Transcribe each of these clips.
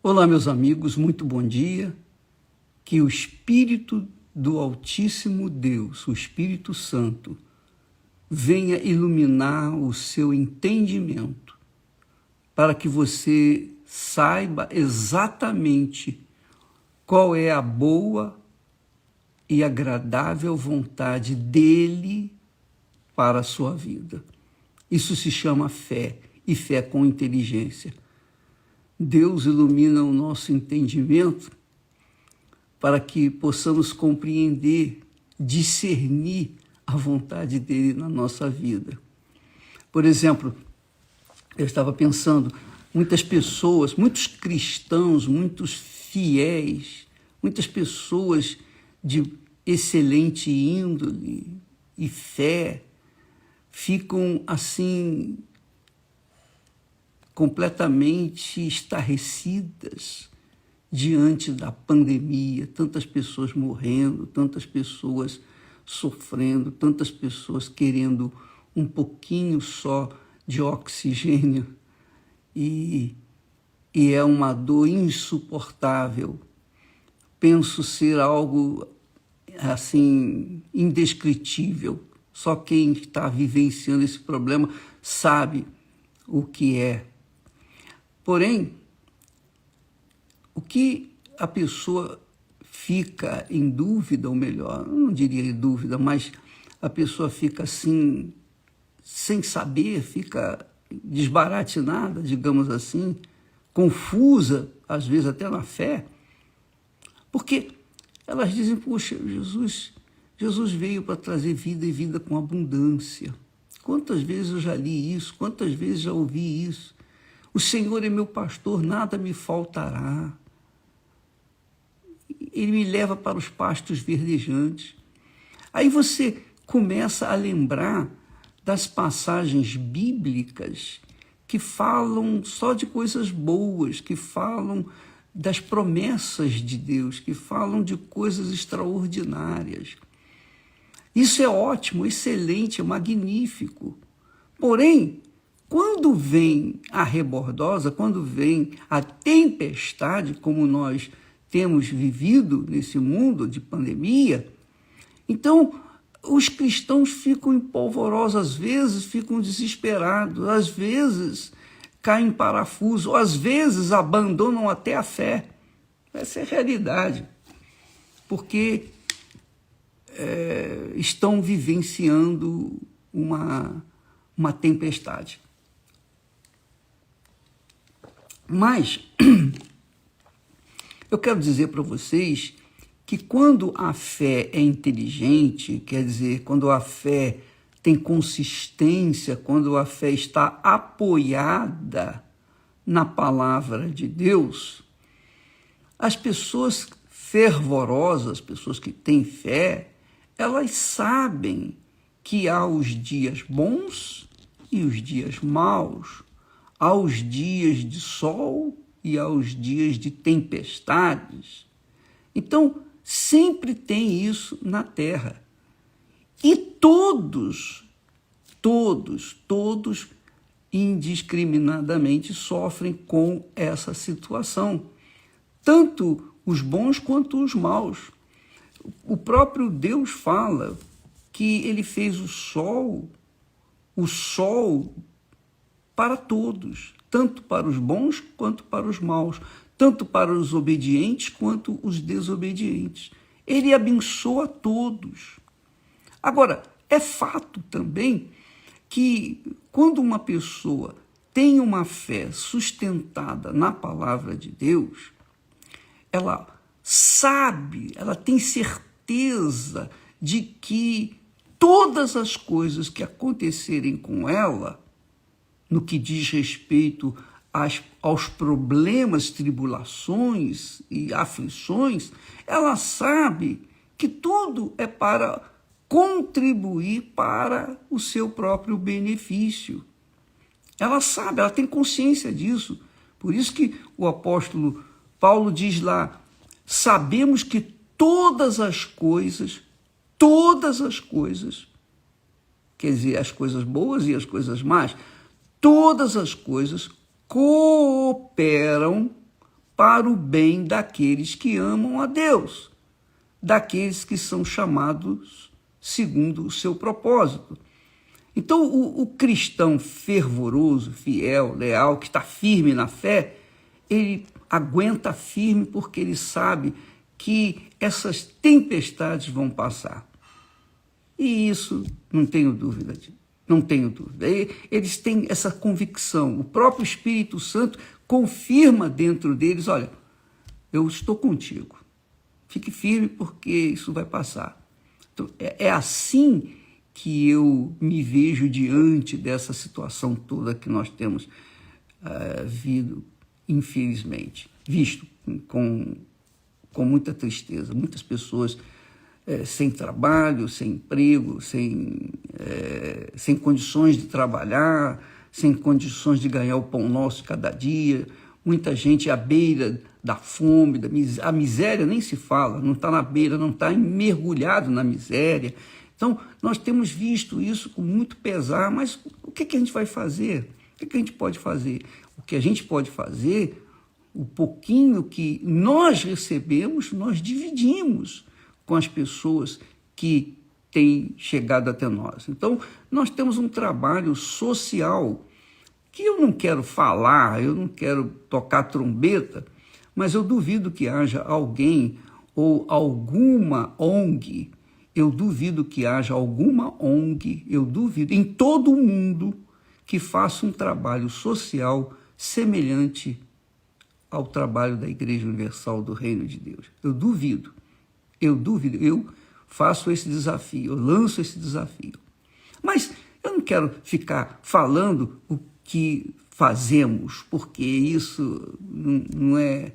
Olá, meus amigos, muito bom dia. Que o Espírito do Altíssimo Deus, o Espírito Santo, venha iluminar o seu entendimento, para que você saiba exatamente qual é a boa e agradável vontade dele para a sua vida. Isso se chama fé, e fé com inteligência. Deus ilumina o nosso entendimento para que possamos compreender, discernir a vontade dele na nossa vida. Por exemplo, eu estava pensando, muitas pessoas, muitos cristãos, muitos fiéis, muitas pessoas de excelente índole e fé ficam assim completamente estarrecidas diante da pandemia, tantas pessoas morrendo, tantas pessoas sofrendo, tantas pessoas querendo um pouquinho só de oxigênio e é uma dor insuportável. Penso ser algo assim indescritível. Só quem está vivenciando esse problema sabe o que é. Porém, o que a pessoa fica em dúvida, ou melhor, eu não diria em dúvida, mas a pessoa fica assim, sem saber, fica desbaratinada, digamos assim, confusa, às vezes até na fé, porque elas dizem, poxa, Jesus veio para trazer vida e vida com abundância. Quantas vezes eu já li isso, quantas vezes já ouvi isso? O Senhor é meu pastor, nada me faltará. Ele me leva para os pastos verdejantes. Aí você começa a lembrar das passagens bíblicas que falam só de coisas boas, que falam das promessas de Deus, que falam de coisas extraordinárias. Isso é ótimo, excelente, é magnífico. Porém, quando vem a rebordosa, quando vem a tempestade, como nós temos vivido nesse mundo de pandemia, então os cristãos ficam empolvorosos, às vezes ficam desesperados, às vezes caem em parafuso, às vezes abandonam até a fé. Essa é a realidade, porque estão vivenciando uma tempestade. Mas eu quero dizer para vocês que quando a fé é inteligente, quer dizer, quando a fé tem consistência, quando a fé está apoiada na palavra de Deus, as pessoas fervorosas, pessoas que têm fé, elas sabem que há os dias bons e os dias maus, há os dias de sol e há os dias de tempestades. Então, sempre tem isso na terra. E todos indiscriminadamente sofrem com essa situação. Tanto os bons quanto os maus. O próprio Deus fala que ele fez o sol para todos, tanto para os bons quanto para os maus, tanto para os obedientes quanto os desobedientes. Ele abençoa todos. Agora, é fato também que quando uma pessoa tem uma fé sustentada na palavra de Deus, ela sabe, ela tem certeza de que todas as coisas que acontecerem com ela, no que diz respeito aos problemas, tribulações e aflições, ela sabe que tudo é para contribuir para o seu próprio benefício. Ela sabe, ela tem consciência disso. Por isso que o apóstolo Paulo diz lá, sabemos que todas as coisas, quer dizer, as coisas boas e as coisas más, todas as coisas cooperam para o bem daqueles que amam a Deus, daqueles que são chamados segundo o seu propósito. Então, o cristão fervoroso, fiel, leal, que está firme na fé, ele aguenta firme porque ele sabe que essas tempestades vão passar. E isso, não tenho dúvida. Não tenho dúvida. Eles têm essa convicção. O próprio Espírito Santo confirma dentro deles, olha, eu estou contigo. Fique firme porque isso vai passar. Então, é assim que eu me vejo diante dessa situação toda que nós temos visto com muita tristeza. Muitas pessoas sem trabalho, sem emprego, sem condições de trabalhar, sem condições de ganhar o pão nosso cada dia. Muita gente à beira da fome, a miséria nem se fala, não está na beira, não está mergulhado na miséria. Então, nós temos visto isso com muito pesar, mas o que a gente vai fazer? O que a gente pode fazer? O que a gente pode fazer, o pouquinho que nós recebemos, nós dividimos com as pessoas que têm chegado até nós. Então, nós temos um trabalho social que eu não quero falar, eu não quero tocar trombeta, mas eu duvido que haja alguém ou alguma ONG, eu duvido em todo o mundo que faça um trabalho social semelhante ao trabalho da Igreja Universal do Reino de Deus. Eu duvido, eu faço esse desafio, eu lanço esse desafio. Mas eu não quero ficar falando o que fazemos, porque isso não é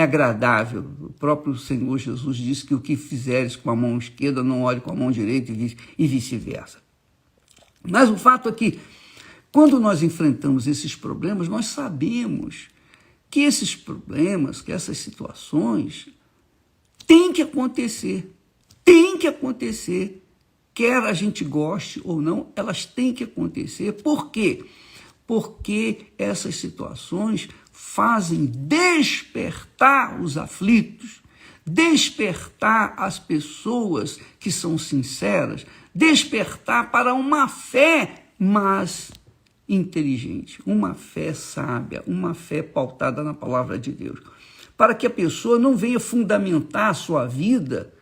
agradável. O próprio Senhor Jesus disse que o que fizeres com a mão esquerda, não olhe com a mão direita e vice-versa. Mas o fato é que, quando nós enfrentamos esses problemas, nós sabemos que esses problemas, que essas situações têm que acontecer, quer a gente goste ou não, elas têm que acontecer. Por quê? Porque essas situações fazem despertar os aflitos, despertar as pessoas que são sinceras, despertar para uma fé mais inteligente, uma fé sábia, uma fé pautada na palavra de Deus, para que a pessoa não venha fundamentar a sua vida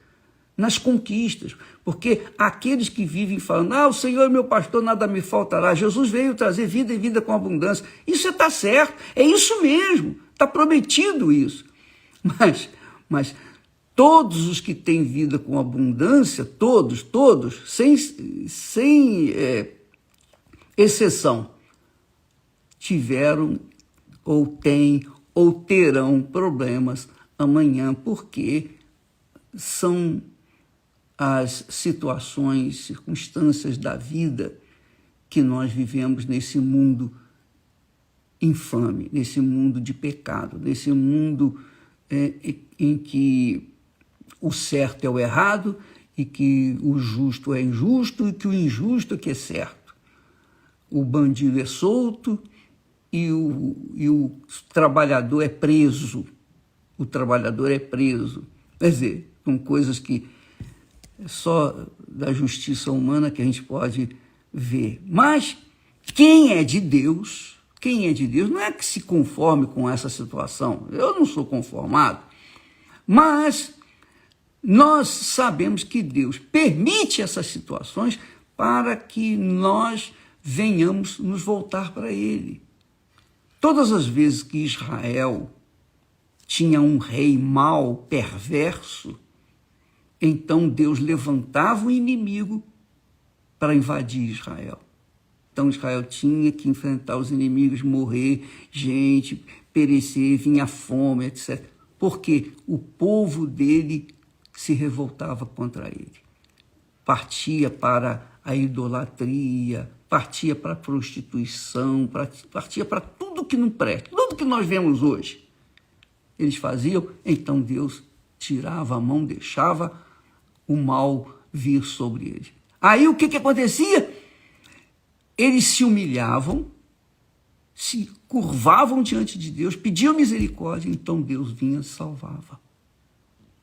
nas conquistas, porque aqueles que vivem falando, o Senhor é meu pastor, nada me faltará, Jesus veio trazer vida e vida com abundância, isso está certo, é isso mesmo, está prometido isso, mas todos os que têm vida com abundância, todos, sem exceção, tiveram ou têm ou terão problemas amanhã, porque são as situações, circunstâncias da vida que nós vivemos nesse mundo infame, nesse mundo de pecado, nesse mundo em que o certo é o errado e que o justo é injusto e que o injusto é que é certo. O bandido é solto e o trabalhador é preso. O trabalhador é preso. Quer dizer, são coisas que só da justiça humana que a gente pode ver. Mas quem é de Deus não é que se conforme com essa situação. Eu não sou conformado, mas nós sabemos que Deus permite essas situações para que nós venhamos nos voltar para Ele. Todas as vezes que Israel tinha um rei mau, perverso, então Deus levantava o inimigo para invadir Israel. Então Israel tinha que enfrentar os inimigos, morrer, gente, perecer, vinha fome, etc. Porque o povo dele se revoltava contra ele. Partia para a idolatria, partia para a prostituição, partia para tudo que não presta, tudo que nós vemos hoje. Eles faziam, então Deus tirava a mão, deixava o mal vir sobre eles. Aí o que acontecia? Eles se humilhavam, se curvavam diante de Deus, pediam misericórdia, então Deus vinha e salvava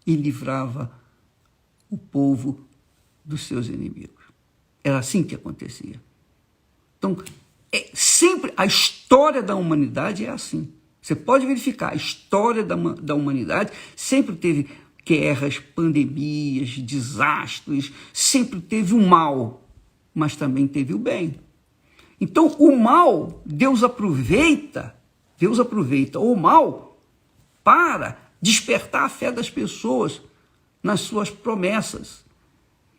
e livrava o povo dos seus inimigos. Era assim que acontecia. Então, sempre a história da humanidade é assim. Você pode verificar, a história da humanidade sempre teve guerras, pandemias, desastres, sempre teve o mal, mas também teve o bem. Então, o mal, Deus aproveita o mal para despertar a fé das pessoas nas suas promessas.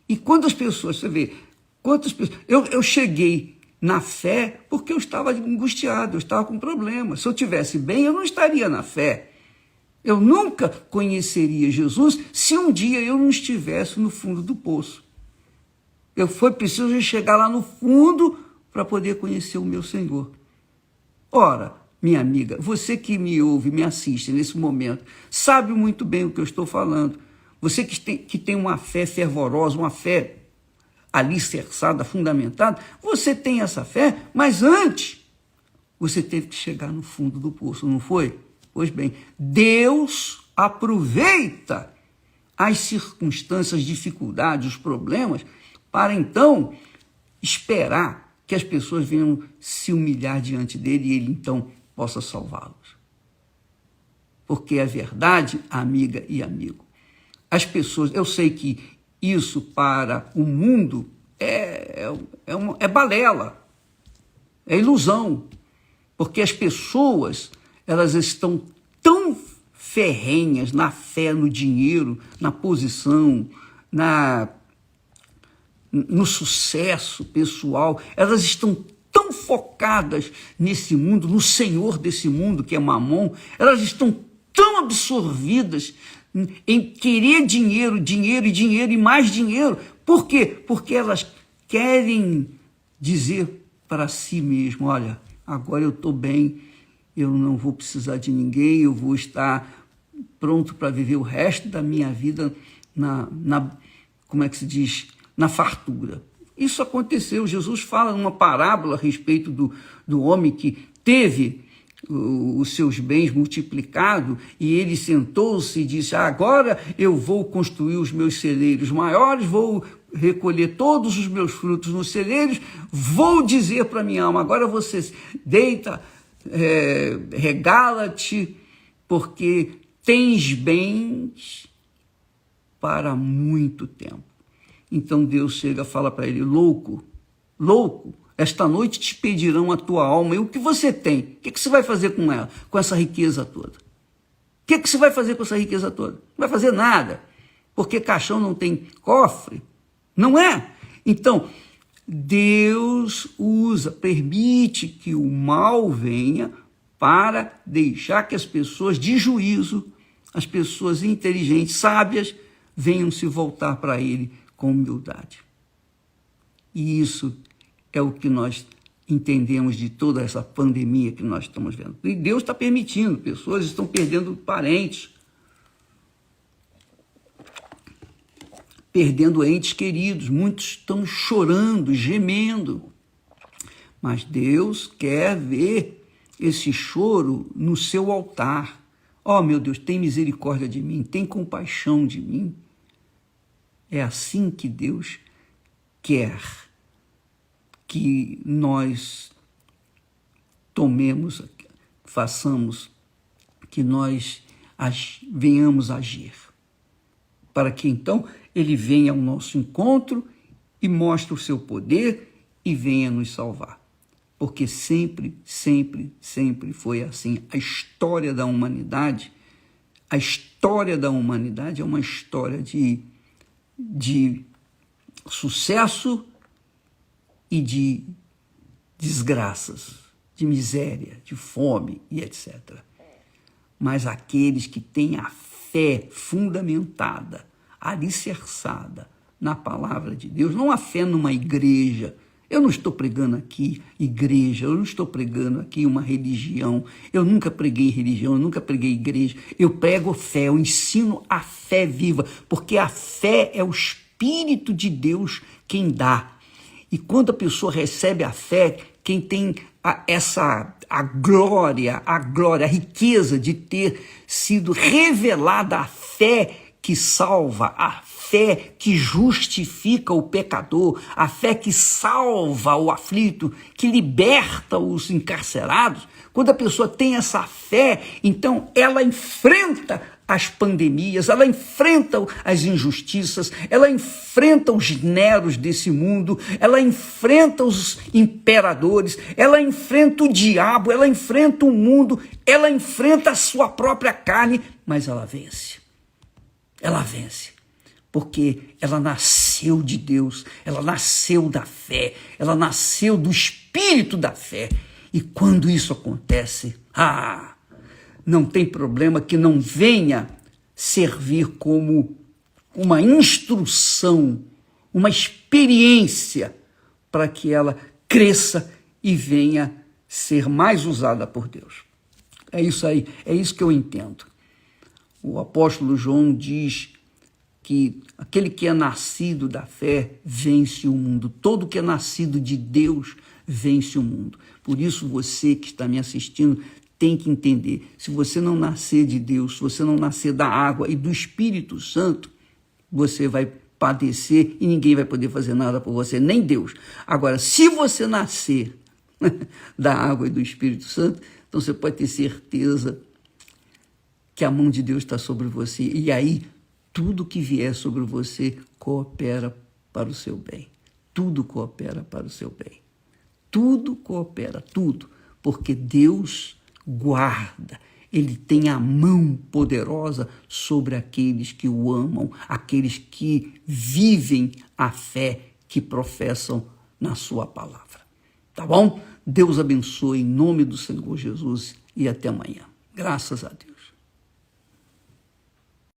E quantas pessoas, você vê, quantas pessoas... Eu cheguei na fé porque eu estava angustiado, eu estava com problemas. Se eu estivesse bem, eu não estaria na fé. Eu nunca conheceria Jesus se um dia eu não estivesse no fundo do poço. Foi preciso chegar lá no fundo para poder conhecer o meu Senhor. Ora, minha amiga, você que me ouve, me assiste nesse momento, sabe muito bem o que eu estou falando. Você que tem uma fé fervorosa, uma fé alicerçada, fundamentada, você tem essa fé, mas antes você teve que chegar no fundo do poço, não foi? Pois bem, Deus aproveita as circunstâncias, dificuldades, os problemas, para então esperar que as pessoas venham se humilhar diante dele e ele então possa salvá-los. Porque é verdade, amiga e amigo, as pessoas, eu sei que isso para o mundo é balela, é ilusão, porque as pessoas, elas estão tão ferrenhas na fé, no dinheiro, na posição, no sucesso pessoal, elas estão tão focadas nesse mundo, no senhor desse mundo, que é Mamon, elas estão tão absorvidas em querer dinheiro, dinheiro e dinheiro e mais dinheiro. Por quê? Porque elas querem dizer para si mesmo, olha, agora eu estou bem, eu não vou precisar de ninguém, eu vou estar pronto para viver o resto da minha vida como é que se diz? Na fartura. Isso aconteceu. Jesus fala numa parábola a respeito do homem que teve os seus bens multiplicados e ele sentou-se e disse, agora eu vou construir os meus celeiros maiores, vou recolher todos os meus frutos nos celeiros, vou dizer para minha alma, agora você deita, regala-te, porque tens bens para muito tempo. Então Deus chega e fala para ele, louco, esta noite te pedirão a tua alma, e o que você tem? O que você vai fazer com ela, com essa riqueza toda? O que você vai fazer com essa riqueza toda? Não vai fazer nada, porque caixão não tem cofre, não é? Então, Deus permite que o mal venha para deixar que as pessoas de juízo, as pessoas inteligentes, sábias, venham se voltar para ele com humildade. E isso é o que nós entendemos de toda essa pandemia que nós estamos vendo. E Deus está permitindo, pessoas estão perdendo parentes, perdendo entes queridos, muitos estão chorando, gemendo. Mas Deus quer ver esse choro no seu altar. Oh, meu Deus, tem misericórdia de mim, tem compaixão de mim. É assim que Deus quer que nós façamos, que nós venhamos agir, para que então ele venha ao nosso encontro e mostre o seu poder e venha nos salvar. Porque sempre, sempre, sempre foi assim. A história da humanidade é uma história de sucesso e de desgraças, de miséria, de fome e etc. Mas aqueles que têm a fé fundamentada, alicerçada na palavra de Deus, não a fé numa igreja. Eu não estou pregando aqui igreja, eu não estou pregando aqui uma religião, eu nunca preguei religião, eu nunca preguei igreja, eu prego fé, eu ensino a fé viva, porque a fé é o Espírito de Deus quem dá. E quando a pessoa recebe a fé, quem tem a glória, a riqueza de ter sido revelada a fé que salva, a fé que justifica o pecador, a fé que salva o aflito, que liberta os encarcerados. Quando a pessoa tem essa fé, então ela enfrenta as pandemias, ela enfrenta as injustiças, ela enfrenta os neros desse mundo, ela enfrenta os imperadores, ela enfrenta o diabo, ela enfrenta o mundo, ela enfrenta a sua própria carne, mas ela vence. Ela vence, porque ela nasceu de Deus, ela nasceu da fé, ela nasceu do espírito da fé. E quando isso acontece, não tem problema que não venha servir como uma instrução, uma experiência para que ela cresça e venha ser mais usada por Deus. É isso aí, é isso que eu entendo. O apóstolo João diz que aquele que é nascido da fé vence o mundo. Todo que é nascido de Deus vence o mundo. Por isso você que está me assistindo tem que entender, se você não nascer de Deus, se você não nascer da água e do Espírito Santo, você vai padecer e ninguém vai poder fazer nada por você, nem Deus. Agora, se você nascer da água e do Espírito Santo, então você pode ter certeza que a mão de Deus está sobre você. E aí, tudo que vier sobre você coopera para o seu bem. Tudo coopera para o seu bem. Tudo coopera, tudo. Porque Deus guarda, Ele tem a mão poderosa sobre aqueles que o amam, aqueles que vivem a fé que professam na sua palavra. Tá bom? Deus abençoe em nome do Senhor Jesus e até amanhã. Graças a Deus.